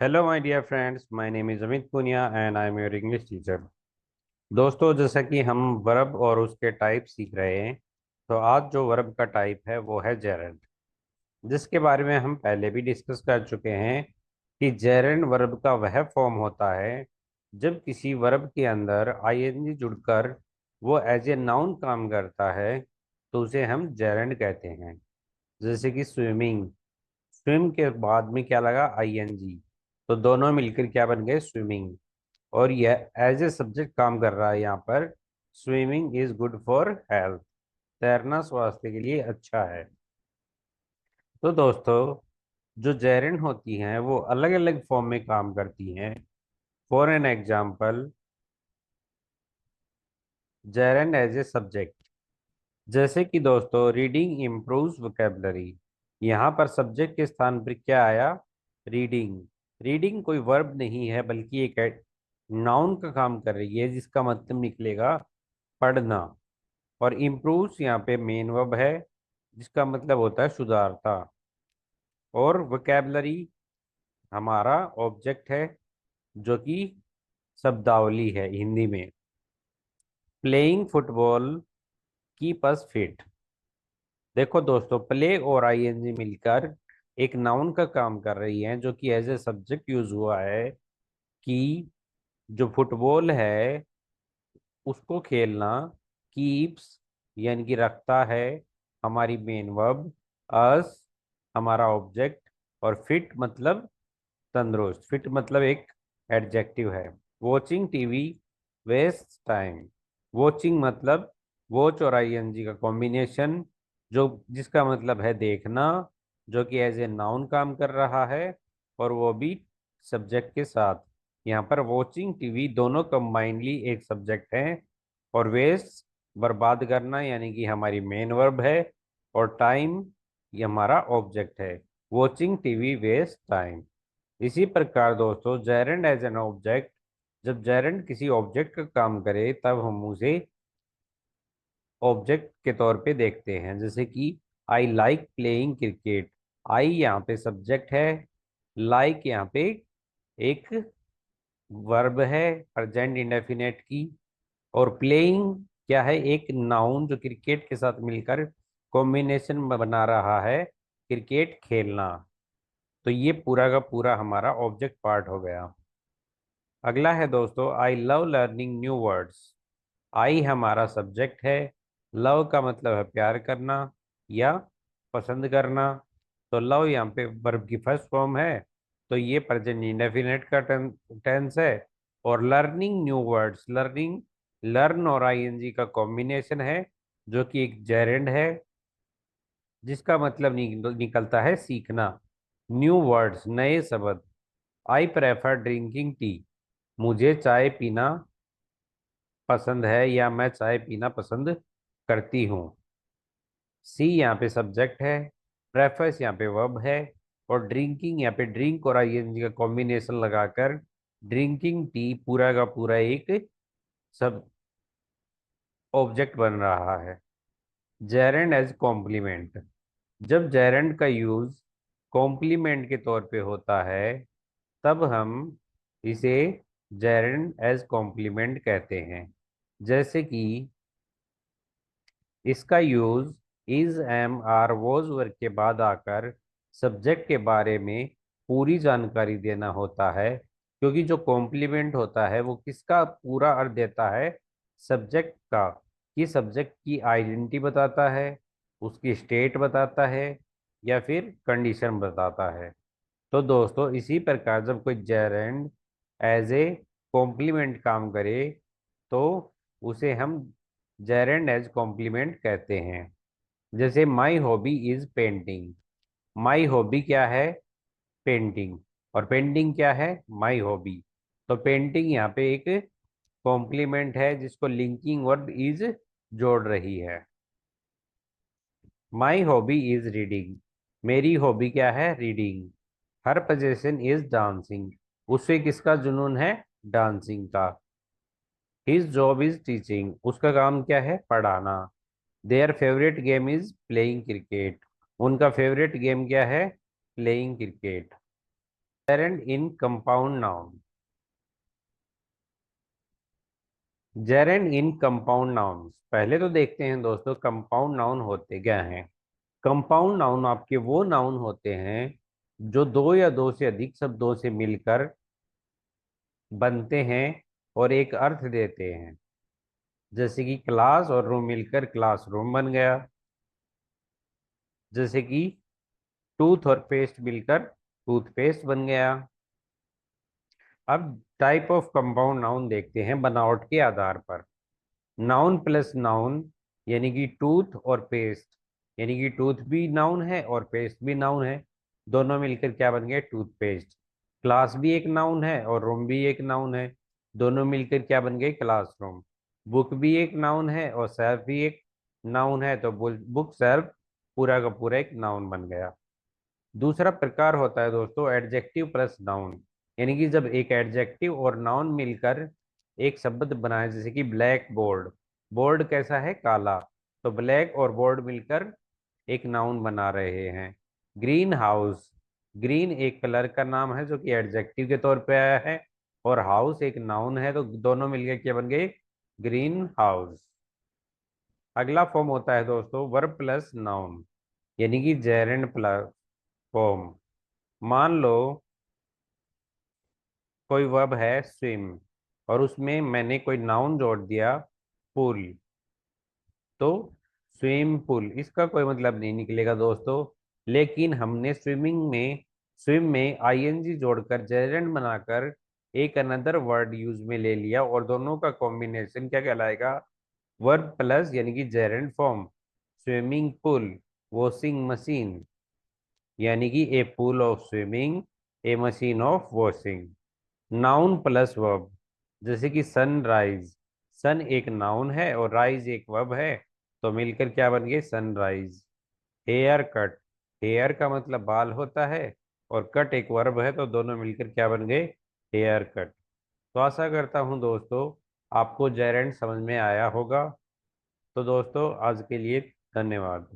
Hello my dear friends, my name is Amit Punia and I am your English teacher. दोस्तों, जैसा कि हम verb और उसके टाइप सीख रहे हैं, तो आज जो वर्ब का टाइप है वो है जेरेंड, जिसके बारे में हम पहले भी डिस्कस कर चुके हैं कि जेरेंड वर्ब का वह फॉर्म होता है जब किसी वर्ब के अंदर आईएनजी जुड़कर वो एज ए नाउन काम करता है, तो उसे हम जेरेंड कहते हैं। जैसे कि स्विमिंग, स्विम के बाद में क्या लगा? आईएनजी, तो दोनों मिलकर क्या बन गए? स्विमिंग। और यह एज ए सब्जेक्ट काम कर रहा है यहाँ पर। Swimming is good for health, तैरना स्वास्थ्य के लिए अच्छा है। तो दोस्तों, जो जेरिन होती हैं वो अलग अलग फॉर्म में काम करती हैं। For an example, gerund as a subject, जैसे कि दोस्तों रीडिंग इम्प्रूव्स वोकेबलरी। यहाँ पर सब्जेक्ट के स्थान पर क्या आया? रीडिंग। रीडिंग कोई वर्ब नहीं है बल्कि एक नाउन का काम कर रही है, जिसका मतलब निकलेगा पढ़ना। और इम्प्रूव्स यहाँ पे मेन वर्ब है, जिसका मतलब होता है सुधारता। और वोकेबलरी हमारा ऑब्जेक्ट है, जो कि शब्दावली है हिंदी में। Playing football keep us fit. देखो दोस्तों, प्ले और आईएनजी मिलकर एक नाउन का काम कर रही है, जो कि एज ए सब्जेक्ट यूज हुआ है कि जो फुटबॉल है उसको खेलना। कीप्स यानी कि रखता है, हमारी मेन वर्ब। अस हमारा ऑब्जेक्ट। और फिट मतलब तंदुरुस्त। फिट मतलब एक एडजेक्टिव है। Watching TV waste time. Watching मतलब वॉच और आईएनजी का कॉम्बिनेशन, जो जिसका मतलब है देखना, जो कि एज ए नाउन काम कर रहा है, और वो भी सब्जेक्ट के साथ। यहाँ पर वॉचिंग टीवी दोनों कंबाइनली एक सब्जेक्ट है। और वेस्ट बर्बाद करना यानी कि हमारी मेन वर्ब है। और टाइम ये हमारा ऑब्जेक्ट है। Watching TV waste time. इसी प्रकार दोस्तों, जेरेंड एज एन ऑब्जेक्ट, जब जेरेंड किसी ऑब्जेक्ट का काम करे तब हम उसे ऑब्जेक्ट के तौर पे देखते हैं। जैसे कि आई लाइक प्लेइंग क्रिकेट। आई यहाँ पे सब्जेक्ट है, लाइक यहाँ पे एक वर्ब है प्रेजेंट इंडेफिनेट की, और प्लेइंग क्या है? एक नाउन जो क्रिकेट के साथ मिलकर कॉम्बिनेशन बना रहा है, क्रिकेट खेलना। तो ये पूरा का पूरा हमारा ऑब्जेक्ट पार्ट हो गया। अगला है दोस्तों, I love learning new words. I हमारा सब्जेक्ट है। लव का मतलब है प्यार करना या पसंद करना। तो लव यहाँ पे वर्ब की फर्स्ट फॉर्म है, तो ये प्रेजेंट इंडेफिनेट का टेंस है। और learning new words, learning learn और आईएनजी का कॉम्बिनेशन है, जो कि एक जेरेंड है, जिसका मतलब निकलता है सीखना। न्यू वर्ड्स नए शब्द। I prefer drinking tea. मुझे चाय पीना पसंद है या मैं चाय पीना पसंद करती हूँ। सी यहाँ पे सब्जेक्ट है, प्रेफर्स यहाँ पे वर्ब है, और ड्रिंकिंग यहाँ पे ड्रिंक और आईएनजी का कॉम्बिनेशन लगाकर ड्रिंकिंग टी पूरा का पूरा एक सब ऑब्जेक्ट बन रहा है। जेरेंड एज कॉम्प्लीमेंट, जब जेरेंड का यूज कॉम्प्लीमेंट के तौर पे होता है, तब हम इसे जेरेंड एज कॉम्प्लीमेंट कहते हैं। जैसे कि इसका use is am are was verb के बाद आकर सब्जेक्ट के बारे में पूरी जानकारी देना होता है, क्योंकि जो कॉम्प्लीमेंट होता है वो किसका पूरा अर्थ देता है? सब्जेक्ट का। कि सब्जेक्ट की आइडेंटिटी बताता है, उसकी स्टेट बताता है, या फिर कंडीशन बताता है। तो दोस्तों, इसी प्रकार जब कोई जेरेंड एज ए कॉम्प्लीमेंट काम करे, तो उसे हम जेरेंड एज कॉम्प्लीमेंट कहते हैं। जैसे my hobby is painting. My hobby क्या है? पेंटिंग। और पेंटिंग क्या है? My hobby. तो पेंटिंग यहाँ पे एक कॉम्प्लीमेंट है, जिसको लिंकिंग वर्ब इज जोड़ रही है। My hobby is reading. मेरी हॉबी क्या है? Reading. Her possession is dancing. उसे किसका जुनून है? डांसिंग का। His job is teaching. उसका काम क्या है? पढ़ाना। Their favourite game is playing cricket. उनका फेवरेट गेम क्या है? Playing cricket. जेरेंड इन कंपाउंड नाउन। जेरेंड इन कंपाउंड नाउन, पहले तो देखते हैं दोस्तों कंपाउंड नाउन होते क्या हैं। कंपाउंड नाउन आपके वो नाउन होते हैं जो दो या दो से अधिक शब्दों से मिलकर बनते हैं और एक अर्थ देते हैं। जैसे कि क्लास और रूम मिलकर क्लासरूम बन गया। जैसे कि टूथ और पेस्ट मिलकर टूथपेस्ट बन गया। अब टाइप ऑफ कंपाउंड नाउन देखते हैं बनावट के आधार पर। नाउन प्लस नाउन, यानी कि टूथ और पेस्ट, यानी कि टूथ भी नाउन है और पेस्ट भी नाउन है। दोनों मिलकर क्या बन गए? टूथपेस्ट। क्लास भी एक नाउन है और रूम भी एक नाउन है। दोनों मिलकर क्या बन गए? क्लासरूम। बुक भी एक नाउन है और सेल्फ भी एक नाउन है, तो बुक सेल्फ पूरा का पूरा एक नाउन बन गया। दूसरा प्रकार होता है दोस्तों एडजेक्टिव प्लस नाउन, यानी कि जब एक एडजेक्टिव और नाउन मिलकर एक शब्द बनाए। जैसे कि ब्लैक बोर्ड, बोर्ड कैसा है? काला। तो ब्लैक और बोर्ड मिलकर एक नाउन बना रहे हैं। ग्रीन हाउस, ग्रीन एक कलर का नाम है जो कि एडजेक्टिव के तौर पे आया है, और हाउस एक नाउन है, तो दोनों मिलकर क्या बन गए? Green house. अगला फॉर्म होता है दोस्तों वर्ब प्लस नाउन, यानी कि जेरेंड प्लस फॉर्म। मान लो कोई वर्ब है स्विम, और उसमें मैंने कोई नाउन जोड़ दिया पूल, तो स्विम पूल इसका कोई मतलब नहीं निकलेगा दोस्तों। लेकिन हमने स्विम में आईएनजी जोड़कर जेरेंड बनाकर एक अनदर वर्ड यूज में ले लिया, और दोनों का कॉम्बिनेशन क्या कहलाएगा? वर्ब प्लस यानी कि gerund form. Swimming pool, washing machine, यानी कि a pool of swimming, a machine of washing. Noun plus verb, जैसे कि सनराइज, सन एक नाउन है और राइज एक वर्ब है, तो मिलकर क्या बन गए? सनराइज। हेयर कट, हेयर का मतलब बाल होता है और कट एक वर्ब है, तो दोनों मिलकर क्या बन गए? Haircut. तो आशा करता हूँ दोस्तों आपको जेरेंड समझ में आया होगा। तो दोस्तों आज के लिए धन्यवाद।